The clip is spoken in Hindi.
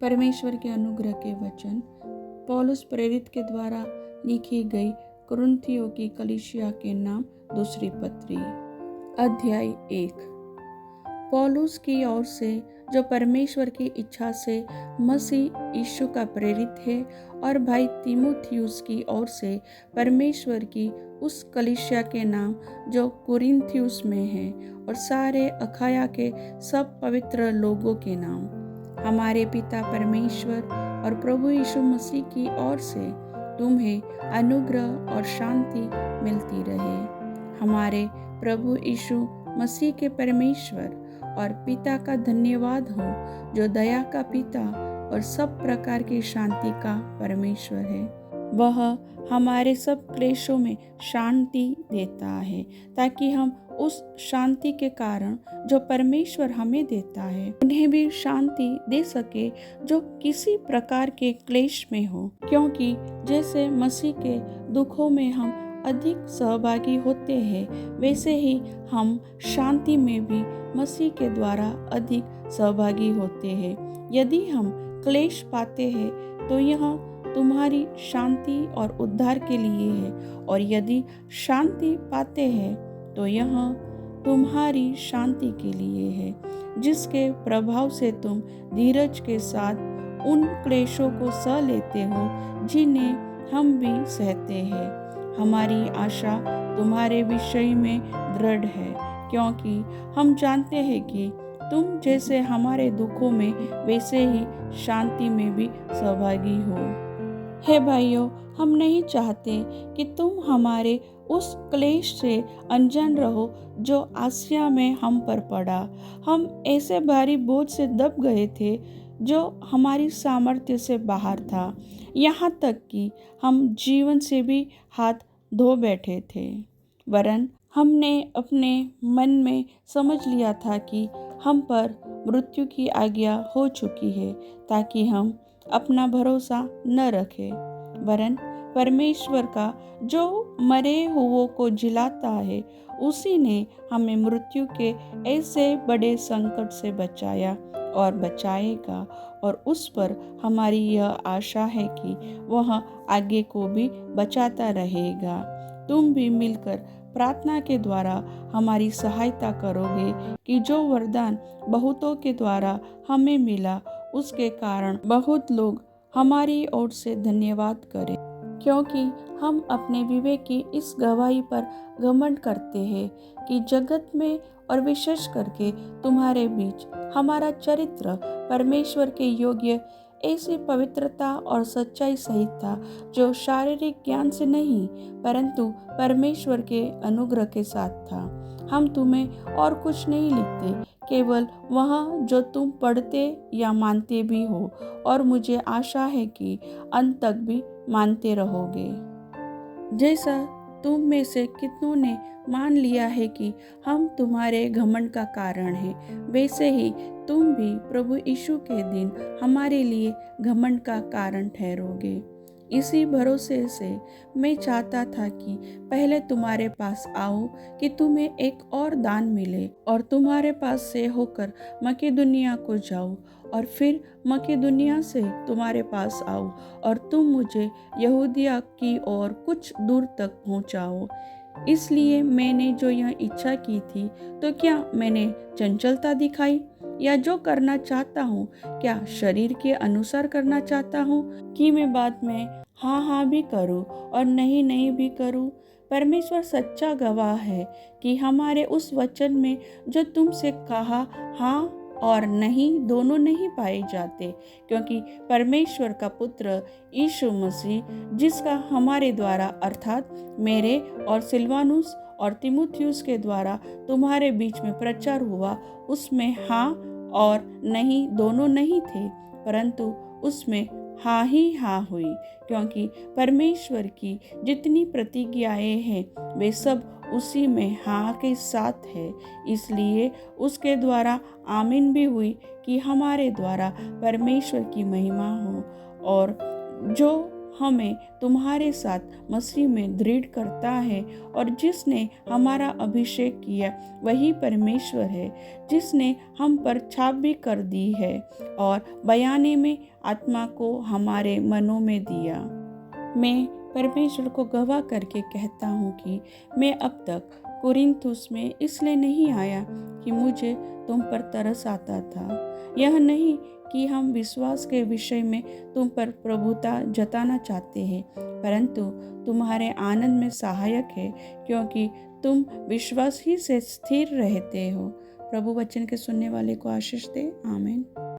परमेश्वर के अनुग्रह के वचन पौलुस प्रेरित के द्वारा लिखी गई कुरिन्थियों की कलीसिया के नाम दूसरी पत्री अध्याय 1। पौलुस की ओर से जो परमेश्वर की इच्छा से मसीह यीशु का प्रेरित है, और भाई तीमुथियुस की ओर से परमेश्वर की उस कलीसिया के नाम जो कुरिन्थियुस में है, और सारे अखाया के सब पवित्र लोगों के नाम, हमारे पिता परमेश्वर और प्रभु यीशु मसीह की ओर से तुम्हें अनुग्रह और शांति मिलती रहे। हमारे प्रभु यीशु मसीह के परमेश्वर और पिता का धन्यवाद हो, जो दया का पिता और सब प्रकार की शांति का परमेश्वर है। वह हमारे सब क्लेशों में शांति देता है, ताकि हम उस शांति के कारण जो परमेश्वर हमें देता है, उन्हें भी शांति दे सके जो किसी प्रकार के क्लेश में हो। क्योंकि जैसे मसीह के दुखों में हम अधिक सहभागी होते हैं, वैसे ही हम शांति में भी मसीह के द्वारा अधिक सहभागी होते हैं। यदि हम क्लेश पाते हैं तो यह तुम्हारी शांति और उद्धार के लिए है, और यदि शांति पाते हैं तो यह तुम्हारी शांति के लिए है, जिसके प्रभाव से तुम धीरज के साथ उन क्लेशों को सह लेते हो जिन्हें हम भी सहते हैं। हमारी आशा तुम्हारे विषय में दृढ़ है, क्योंकि हम जानते हैं कि तुम जैसे हमारे दुखों में वैसे ही शांति में भी सहभागी हो। हे भाइयों, हम नहीं चाहते कि तुम हमारे उस क्लेश से अनजान रहो जो आसिया में हम पर पड़ा। हम ऐसे भारी बोझ से दब गए थे जो हमारी सामर्थ्य से बाहर था, यहाँ तक कि हम जीवन से भी हाथ धो बैठे थे। वरन हमने अपने मन में समझ लिया था कि हम पर मृत्यु की आज्ञा हो चुकी है, ताकि हम अपना भरोसा न रखें, वरन परमेश्वर का जो मरे हुओं को जिलाता है, उसी ने हमें मृत्यु के ऐसे बड़े संकट से बचाया और बचाएगा। और उस पर हमारी यह आशा है कि वह आगे को भी बचाता रहेगा। तुम भी मिलकर प्रार्थना के द्वारा हमारी सहायता करोगे कि जो वरदान बहुतों के द्वारा हमें मिला, उसके कारण बहुत लोग हमारी ओर से धन्यवाद करें। क्योंकि हम अपने विवेक की इस गवाही पर घमंड करते हैं कि जगत में और विशेष करके तुम्हारे बीच हमारा चरित्र परमेश्वर के योग्य ऐसी पवित्रता और सच्चाई सहित था, जो शारीरिक ज्ञान से नहीं परंतु परमेश्वर के अनुग्रह के साथ था। हम तुम्हें और कुछ नहीं लिखते, केवल वह जो तुम पढ़ते या मानते भी हो, और मुझे आशा है कि अंत तक भी मानते रहोगे। जैसा तुम में से कितनों ने मान लिया है कि हम तुम्हारे घमंड का कारण हैं, वैसे ही तुम भी प्रभु यीशु के दिन हमारे लिए घमंड का कारण ठहरोगे। इसी भरोसे से मैं चाहता था कि पहले तुम्हारे पास आऊं कि तुम्हें एक और दान मिले, और तुम्हारे पास से होकर मकेदुनिया को जाऊं, और फिर मकेदुनिया से तुम्हारे पास आऊं और तुम मुझे यहूदिया की ओर कुछ दूर तक पहुंचाओ। इसलिए मैंने जो यह इच्छा की थी, तो क्या मैंने चंचलता दिखाई? या जो करना चाहता हूँ, क्या शरीर के अनुसार करना चाहता हूँ कि मैं बाद में हाँ हाँ भी करूँ और नहीं नहीं भी करूँ? परमेश्वर सच्चा गवाह है कि हमारे उस वचन में जो तुमसे कहा हाँ और नहीं दोनों नहीं पाए जाते, क्योंकि परमेश्वर का पुत्र यीशु मसीह, जिसका हमारे द्वारा अर्थात मेरे और सिलवानुस और तीमुथियुस के द्वारा तुम्हारे बीच में प्रचार हुआ, उसमें हाँ और नहीं दोनों नहीं थे, परंतु उसमें हाँ ही हाँ हुई, क्योंकि परमेश्वर की जितनी प्रतिज्ञाएं हैं वे सब उसी में हाँ के साथ है। इसलिए उसके द्वारा आमीन भी हुई कि हमारे द्वारा परमेश्वर की महिमा हो, और जो हमें तुम्हारे साथ मसीह में दृढ़ करता है, और जिसने हमारा अभिषेक किया वही परमेश्वर है, जिसने हम पर छाप भी कर दी है और बयाने में आत्मा को हमारे मनों में दिया। मैं परमेश्वर को गवाह करके कहता हूँ कि मैं अब तक कुरिन्थुस में इसलिए नहीं आया कि मुझे तुम पर तरस आता था। यह नहीं कि हम विश्वास के विषय में तुम पर प्रभुता जताना चाहते हैं, परंतु तुम्हारे आनंद में सहायक है, क्योंकि तुम विश्वास ही से स्थिर रहते हो। प्रभु वचन के सुनने वाले को आशीष दे। आमीन।